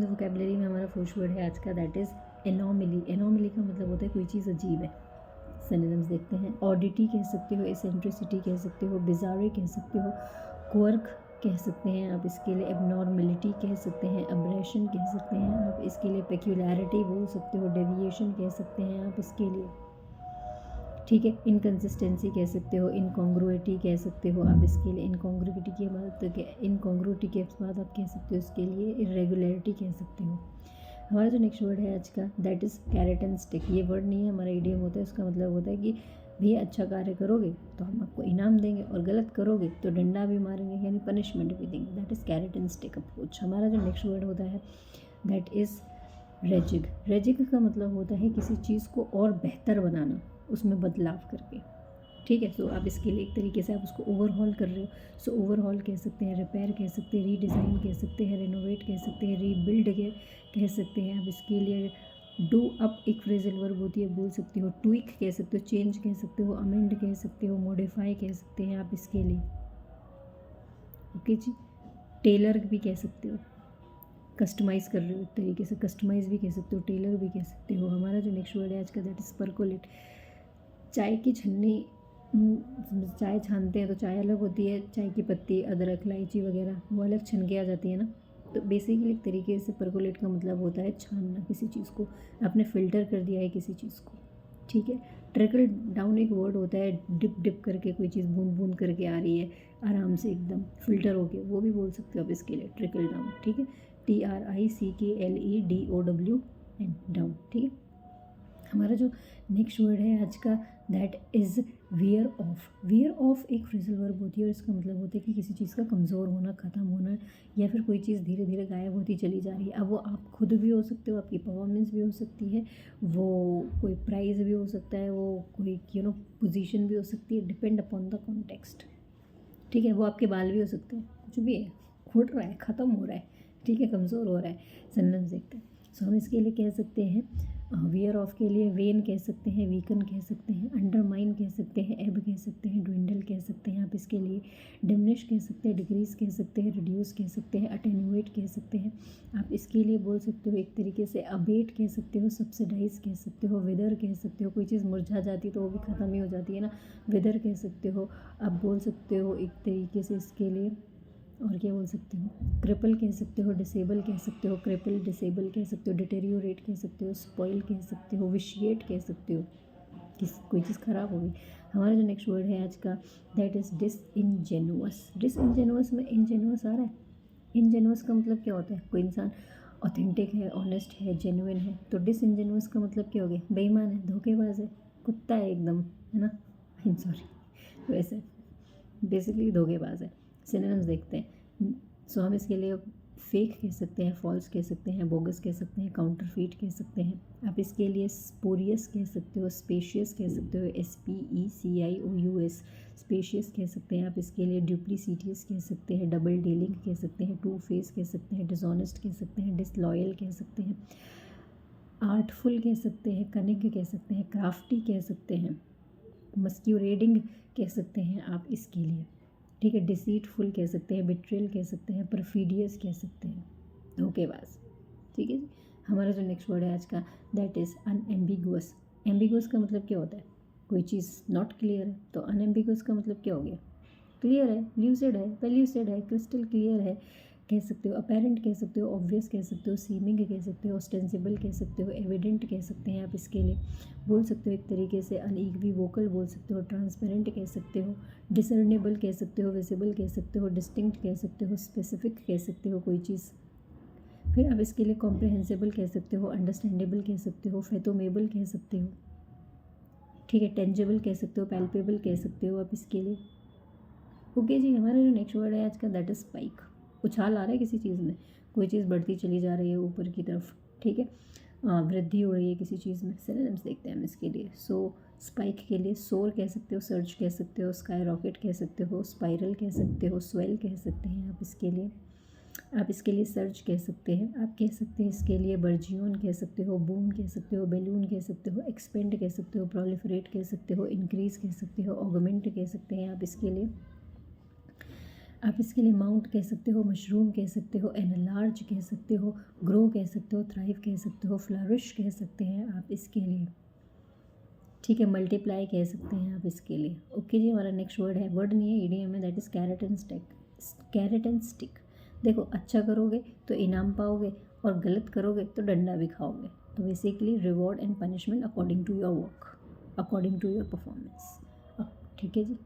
Vocabulary में हमारा first word है आज का, दैट इज़ एनोमली। एनोमली का मतलब होता है कोई चीज़ अजीब है। सिनोनिम्स देखते हैं। ऑडिटी कह सकते हो, एसेंट्रिसिटी कह सकते हो, बिजारे कह सकते हो, क्वर्क कह सकते हैं आप इसके लिए, एबनॉर्मलिटी कह सकते हैं, अब्रेशन कह सकते हैं आप इसके लिए, पेक्यूलैरिटी बोल सकते हो, डेविएशन कह सकते हैं आप इसके लिए, ठीक है। इनकन्सिस्टेंसी कह सकते हो, इनकॉन्ग्रुइटी कह सकते हो आप इसके लिए, इनकॉन्ग्रुइटी के बाद इनकॉन्ग्रुइटी के बाद आप कह सकते हो इसके लिए इरेगुलरिटी कह सकते हो। हमारा जो नेक्स्ट वर्ड है आज का, that is carrot and stick. ये वर्ड नहीं है, हमारा इडियम होता है। इसका मतलब होता है कि भैया अच्छा कार्य करोगे तो हम आपको इनाम देंगे और गलत करोगे तो डंडा भी मारेंगे, यानी पनिशमेंट भी देंगे। That is carrot and stick approach. हमारा जो नेक्स्ट वर्ड होता है दैट इज़ रेजिग। रेजिग का मतलब होता है किसी चीज़ को और बेहतर बनाना, उसमें बदलाव करके, ठीक है। सो आप इसके लिए एक तरीके से आप उसको ओवरहॉल कर रहे हो। सो ओवरहॉल कह सकते हैं, रिपेयर कह सकते हैं, रीडिज़ाइन कह सकते हैं, रेनोवेट कह सकते हैं, रीबिल्ड कह सकते हैं आप इसके लिए। डू अप एक फ्रेजल वर्ब होती है, बोल सकते हो। ट्विक कह सकते हो, चेंज कह सकते हो, अमेंड कह सकते हो, मॉडिफाई कह सकते हैं आप इसके लिए, ओके जी। टेलर भी कह सकते हो, कस्टमाइज़ कर रहे हो एक तरीके से, कस्टमाइज़ भी कह सकते हो, टेलर भी कह सकते हो। हमारा जो नेक्स्ट वर्ड है आज का, दैट इज़ परकोलेट। चाय की छन्नी, चाय छानते हैं तो चाय अलग होती है, चाय की पत्ती, अदरक, इलायची वगैरह वो अलग छन के आ जाती है ना। तो बेसिकली एक तरीके से परकोलेट का मतलब होता है छानना किसी चीज़ को, आपने फ़िल्टर कर दिया है किसी चीज़ को, ठीक है। ट्रिकल डाउन एक वर्ड होता है, डिप डिप करके कोई चीज़ बूंद बूंद करके आ रही है आराम से एकदम फ़िल्टर होके, वो भी बोल सकते हो आप इसके लिए, ट्रिकल डाउन, ठीक है। TRICKLEDOWN, डाउन, ठीक है। हमारा जो नेक्स्ट वर्ड है आज का, that is wear off. Wear off एक फ्रेजल वर्ब होती है और इसका मतलब होता है कि किसी चीज़ का कमज़ोर होना, ख़त्म होना, या फिर कोई चीज़ धीरे धीरे गायब होती चली जा रही है। अब वो आप खुद भी हो सकते हो, आपकी परफॉर्मेंस भी हो सकती है, वो कोई प्राइज़ भी हो सकता है, वो कोई पोजीशन भी हो सकती है, डिपेंड अपॉन द कॉन्टेक्स्ट, ठीक है। वो आपके बाल भी हो सकते हैं, कुछ भी है, उड़ रहा है, ख़त्म हो रहा है, ठीक है, कमज़ोर हो रहा है। सिनोनिम्स देखते हैं। सो हम इसके लिए कह सकते हैं, वियर ऑफ के लिए वेन कह सकते हैं, वीकन कह सकते हैं, अंडरमाइन कह सकते हैं, एब कह सकते हैं, ड्विंडल कह सकते हैं आप इसके लिए, डिमिनिश कह सकते हैं, डिक्रीज कह सकते हैं, रिड्यूस कह सकते हैं, अटेन्यूएट कह सकते हैं आप इसके लिए, बोल सकते हो एक तरीके से, अबेट कह सकते हो, सब्सिडाइज कह सकते हो, विदर कह सकते हो, कोई चीज़ मुरझा जाती है तो वो भी ख़त्म ही हो जाती है ना, विदर कह सकते हो आप, बोल सकते हो एक तरीके से इसके लिए। और क्या बोल सकते हो, क्रिपल कह सकते हो, डिसेबल कह सकते हो, क्रिपल डिसेबल कह सकते हो, डिटेरियोरेट कह सकते हो, स्पॉइल कह सकते हो, विशिएट कह सकते हो, कोई चीज़ ख़राब हो गई। हमारा जो नेक्स्ट वर्ड है आज का, दैट इज़ डिसइनजेनुअस। डिसइनजेनुअस में इनजेनुअस आ रहा है। इनजेनुअस का मतलब क्या होता है, कोई इंसान ऑथेंटिक है, ऑनेस्ट है, जेन्युइन है। तो डिसइनजेनुअस का मतलब क्या हो गया, बेईमान है, धोखेबाज है, कुत्ता है एकदम, है ना, आई एम सॉरी, वैसे बेसिकली धोखेबाज है। सिनोनिम्स देखते हैं। सो हम इसके लिए फेक कह सकते हैं, फॉल्स कह सकते हैं, बोगस कह सकते हैं, काउंटरफीट कह सकते हैं आप इसके लिए, स्पोरियस कह सकते हो, स्पेशियस कह सकते हो, SPECIOUS, स्पेशियस कह सकते हैं आप इसके लिए, डुप्लीसिटियस कह सकते हैं, डबल डीलिंग कह सकते हैं, टू फेस कह सकते हैं, डिसऑनेस्ट कह सकते हैं, डिसलॉयल कह सकते हैं, आर्टफुल कह सकते हैं, कनिंग कह सकते हैं, क्राफ्टी कह सकते हैं, मस्क्यूरेडिंग कह सकते हैं आप इसके लिए, ठीक है। डिसीटफुल कह सकते हैं, बिट्रेल कह सकते हैं, परफीडियस कह सकते हैं, धोखेबाज, ठीक है जी। हमारा जो नेक्स्ट वर्ड है आज का, दैट इज़ अनएम्बिगुअस। एम्बिगुअस का मतलब क्या होता है, कोई चीज़ नॉट क्लियर है, तो अनएम्बिगुअस का मतलब क्या हो गया, क्लियर है, ल्यूसिड है, पेल्यूसिड है, क्रिस्टल क्लियर है कह सकते हो, अपेरेंट कह सकते हो, ऑब्वियस कह सकते हो, सीमिंग कह सकते हो, ऑस्टेंसिबल कह सकते हो, एविडेंट कह सकते हैं आप इसके लिए, बोल सकते हो एक तरीके से, अनइक्विवोकल बोल सकते हो, ट्रांसपेरेंट कह सकते हो, डिसर्नेबल कह सकते हो, विजिबल कह सकते हो, डिस्टिंक्ट कह सकते हो, स्पेसिफिक कह सकते हो कोई चीज़। फिर आप इसके लिए कॉम्प्रहेंसिबल कह सकते हो, अंडरस्टैंडेबल कह सकते हो, फैथोमेबल कह सकते हो, ठीक है, टेंजेबल कह सकते हो, पैल्पेबल कह सकते हो आप इसके लिए, ओके जी। हमारा जो नेक्स्ट वर्ड है आज का, दैट इज़ स्पाइक। उछाल आ रहा है किसी चीज़ में, कोई चीज़ बढ़ती चली जा रही है ऊपर की तरफ, ठीक है, वृद्धि हो रही है किसी चीज़ में। सिनोनिम्स देखते हैं हम इसके लिए। सो स्पाइक के लिए सोर कह सकते हो, सर्ज कह सकते हो, स्काई रॉकेट कह सकते हो, स्पाइरल कह सकते हो, स्वेल कह सकते हैं आप इसके लिए। आप इसके लिए सर्ज कह सकते हैं, आप कह सकते हैं इसके लिए बर्जियन कह सकते हो, बूम कह सकते हो, बेलून कह सकते हो, एक्सपेंड कह सकते हो, प्रोलिफरेट कह सकते हो, इंक्रीज़ कह सकते हो, ऑगमेंट कह सकते हैं आप इसके लिए। आप इसके लिए माउंट कह सकते हो, मशरूम कह सकते हो, एनलार्ज कह सकते हो, ग्रो कह सकते हो, थ्राइव कह सकते हो, फ्लरिश कह सकते हैं आप इसके लिए, ठीक है। मल्टीप्लाई कह सकते हैं आप इसके लिए। ओके जी, हमारा नेक्स्ट वर्ड है, वर्ड नहीं है, ईडीएम है, that is carrot and stick. Carrot and stick, देखो अच्छा करोगे तो इनाम पाओगे और गलत करोगे तो डंडा भी खाओगे। तो basically reward and punishment according to your work, according to your performance. ठीक है जी।